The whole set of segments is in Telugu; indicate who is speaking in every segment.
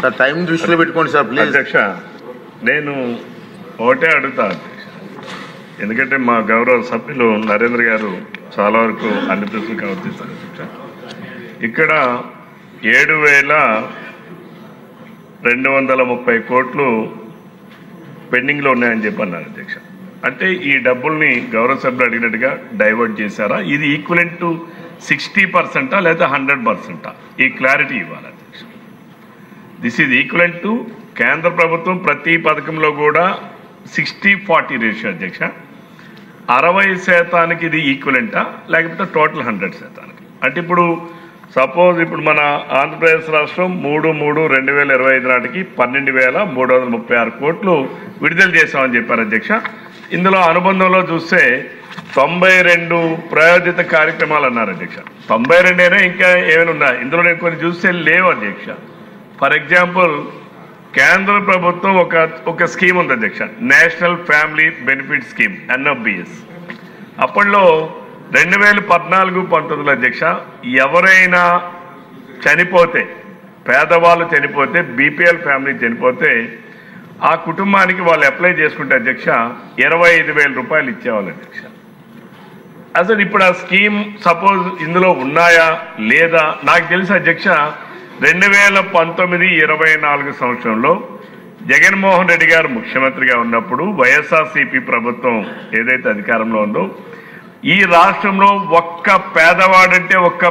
Speaker 1: సార్ టైం దృష్టిలో పెట్టుకోండి సార్ ప్లీజ్.
Speaker 2: అధ్యక్ష నేను ఒకటే అడుగుతా అధ్యక్ష, ఎందుకంటే మా గౌరవ సభ్యులు నరేంద్ర గారు చాలా వరకు అన్ని ప్రశ్నలు కవర్తిస్తారు అధ్యక్ష. ఇక్కడ 7,230 కోట్లు పెండింగ్లో ఉన్నాయని చెప్పి అన్నారు అధ్యక్ష. అంటే ఈ డబ్బుల్ని గౌరవ సభ్యులు అడిగినట్టుగా డైవర్ట్ చేశారా? ఇది ఈక్వలెంట్ టు 60% లేదా 100%? ఈ క్లారిటీ ఇవ్వాలి అధ్యక్ష. దిస్ ఈజ్ ఈక్వలెంట్ టు కేంద్ర ప్రభుత్వం ప్రతి పథకంలో కూడా 60-40 రేషియో అధ్యక్ష. 60% ఇది ఈక్వలెంటా లేకపోతే టోటల్ 100%? అంటే ఇప్పుడు సపోజ్ ఇప్పుడు మన ఆంధ్రప్రదేశ్ రాష్ట్రం 3/3/2025 నాటికి 12,336 కోట్లు విడుదల చేశామని చెప్పారు అధ్యక్ష. ఇందులో అనుబంధంలో చూస్తే 92 ప్రాయోజిత కార్యక్రమాలు అన్నారు అధ్యక్ష. 92 అయినా ఇంకా ఏమైనా ఉన్నాయి ఇందులో? నేను కొన్ని చూస్తే లేవు అధ్యక్ష. ఫర్ ఎగ్జాంపుల్ కేంద్ర ప్రభుత్వం ఒక స్కీమ్ ఉంది అధ్యక్ష, national family benefit scheme NFBS. అప్పట్లో 2014-19 అధ్యక్ష ఎవరైనా చనిపోతే, పేదవాళ్ళు చనిపోతే, BPL ఫ్యామిలీ చనిపోతే ఆ కుటుంబానికి వాళ్ళు అప్లై చేసుకుంటే అధ్యక్ష 25,000 రూపాయలు ఇచ్చేవాళ్ళు అధ్యక్ష. అసలు ఇప్పుడు ఆ స్కీమ్ సపోజ్ ఇందులో ఉన్నాయా లేదా నాకు తెలిసి అధ్యక్ష 2019-24 సంవత్సరంలో జగన్మోహన్ రెడ్డి గారు ముఖ్యమంత్రిగా ఉన్నప్పుడు వైఎస్ఆర్సీపీ ప్రభుత్వం ఏదైతే అధికారంలో ఉందో ఈ రాష్ట్రంలో ఒక్క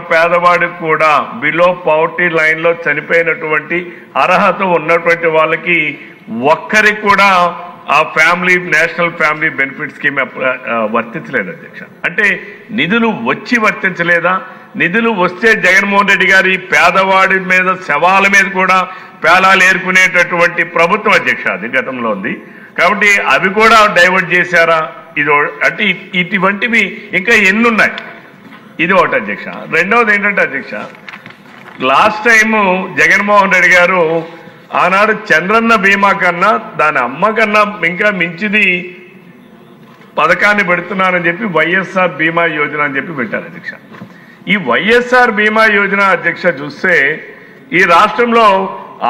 Speaker 2: పేదవాడికి కూడా బిలో పవర్టీ లైన్లో చనిపోయినటువంటి అర్హత ఉన్నటువంటి వాళ్ళకి ఒక్కరికి కూడా ఆ నేషనల్ ఫ్యామిలీ బెనిఫిట్ స్కీమ్ వర్తించలేదు అధ్యక్ష. అంటే నిధులు వచ్చి వర్తించలేదా? నిధులు వస్తే జగన్మోహన్ రెడ్డి గారి పేదవాడి మీద శవాల మీద కూడా పేలాలు ఏరుకునేటటువంటి ప్రభుత్వం అధ్యక్ష అది గతంలో ఉంది. కాబట్టి అవి కూడా డైవర్ట్ చేశారా? ఇది అంటే ఇటువంటివి ఇంకా ఎన్నున్నాయి. ఇది ఒకటి అధ్యక్ష. రెండవది ఏంటంటే అధ్యక్ష, లాస్ట్ టైము జగన్మోహన్ రెడ్డి గారు ఆనాడు చంద్రన్న బీమా కన్నా దాని అమ్మ కన్నా ఇంకా మించిది పథకాన్ని పెడుతున్నారని చెప్పి వైఎస్ఆర్ బీమా యోజన అని చెప్పి పెట్టారు అధ్యక్ష. ఈ వైఎస్ఆర్ బీమా యోజన అధ్యక్ష చూస్తే ఈ రాష్ట్రంలో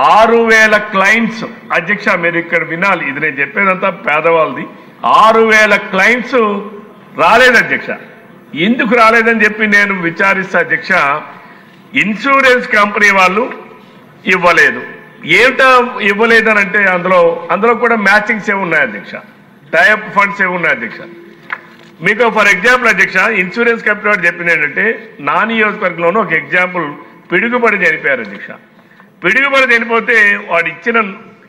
Speaker 2: 6,000 క్లైంట్స్ అధ్యక్ష, మీరు ఇక్కడ వినాలి, ఇది నేను చెప్పేదంతా పేదవాళ్ళది. 6,000 క్లైంట్స్ రాలేదు అధ్యక్ష. ఎందుకు రాలేదని చెప్పి నేను విచారిస్తే అధ్యక్ష, ఇన్సూరెన్స్ కంపెనీ వాళ్ళు ఇవ్వలేదు. ఏమిటా ఇవ్వలేదనంటే అందులో కూడా మ్యాచింగ్స్ ఏమి ఉన్నాయి అధ్యక్ష, టైఅప్ ఫండ్స్ ఏమి ఉన్నాయి అధ్యక్ష. మీకు ఫర్ ఎగ్జాంపుల్ అధ్యక్ష, ఇన్సూరెన్స్ కంపెనీ వాడు చెప్పింది ఏంటంటే నా నియోజకవర్గంలోనూ ఒక ఎగ్జాంపుల్ పిడుగుపడి చనిపోయారు అధ్యక్ష. పిడుగుపడి చనిపోతే వాడు ఇచ్చిన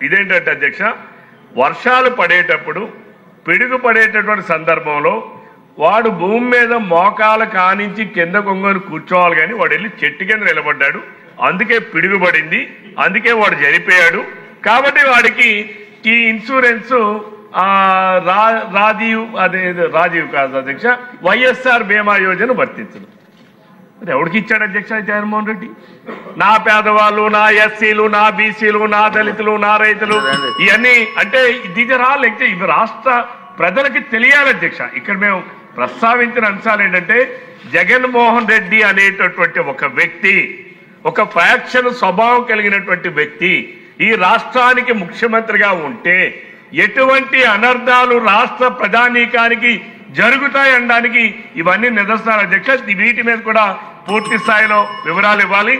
Speaker 2: ఇదేంటంటే అధ్యక్ష, వర్షాలు పడేటప్పుడు పిడుగు పడేటటువంటి సందర్భంలో వాడు భూమి మీద మోకాల కానించి కింద కొంగని కూర్చోవాలి, కానీ వాడు వెళ్ళి చెట్టు కింద నిలబడ్డాడు, అందుకే పిడుగుపడింది, అందుకే వాడు చనిపోయాడు. కాబట్టి వాడికి ఈ ఇన్సూరెన్స్ రాజీవ్ కాదు అధ్యక్ష, వైఎస్ఆర్ బీమా యోజన వర్తించదు. అది ఎవరికి ఇచ్చాడు అధ్యక్ష జగన్మోహన్ రెడ్డి? నా పేదవాళ్ళు, నా ఎస్సీలు, నా బీసీలు, నా దళితులు, నా రైతులు, ఇవన్నీ అంటే ఇవి రాష్ట్ర ప్రజలకి తెలియాలి అధ్యక్ష. ఇక్కడ మేము ప్రస్తావించిన అంశాలు ఏంటంటే జగన్మోహన్ రెడ్డి అనేటటువంటి ఒక వ్యక్తి, ఒక ఫ్యాక్షన్ స్వభావం కలిగినటువంటి వ్యక్తి ఈ రాష్ట్రానికి ముఖ్యమంత్రిగా ఉంటే ఎటువంటి అనర్థాలు రాష్ట్ర ప్రజానీకానికి జరుగుతాయనడానికి ఇవన్నీ నిదర్శనాలు అధ్యక్ష. వీటి మీద కూడా పూర్తి స్థాయిలో వివరాలు ఇవ్వాలి.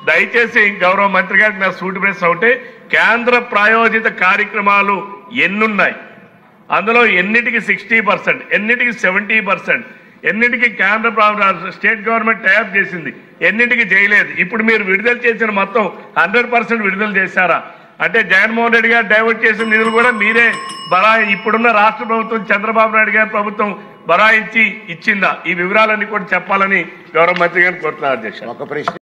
Speaker 2: దయచేసి గౌరవ మంత్రి గారికి నా సూటి ప్రశ్న ఒకటే, కేంద్ర ప్రాయోజిత కార్యక్రమాలు ఎన్నున్నాయి? అందులో ఎన్నిటికి 60%, ఎన్నిటికి 70%, ఎన్నిటికి కేంద్ర స్టేట్ గవర్నమెంట్ టైఅప్ చేసింది, ఎన్నిటికి చేయలేదు? ఇప్పుడు మీరు విడుదల చేసిన మొత్తం 100% విడుదల చేశారా? అంటే జగన్మోహన్ రెడ్డి గారు డైవర్ట్ చేసిన నిధులు కూడా మీరే ఇప్పుడున్న రాష్ట్ర ప్రభుత్వం చంద్రబాబు నాయుడు గారి ప్రభుత్వం బరాయించి ఇచ్చిందా? ఈ వివరాలన్నీ కూడా చెప్పాలని గౌరవ మంత్రి గారిని కోరుతున్నారు అధ్యక్ష.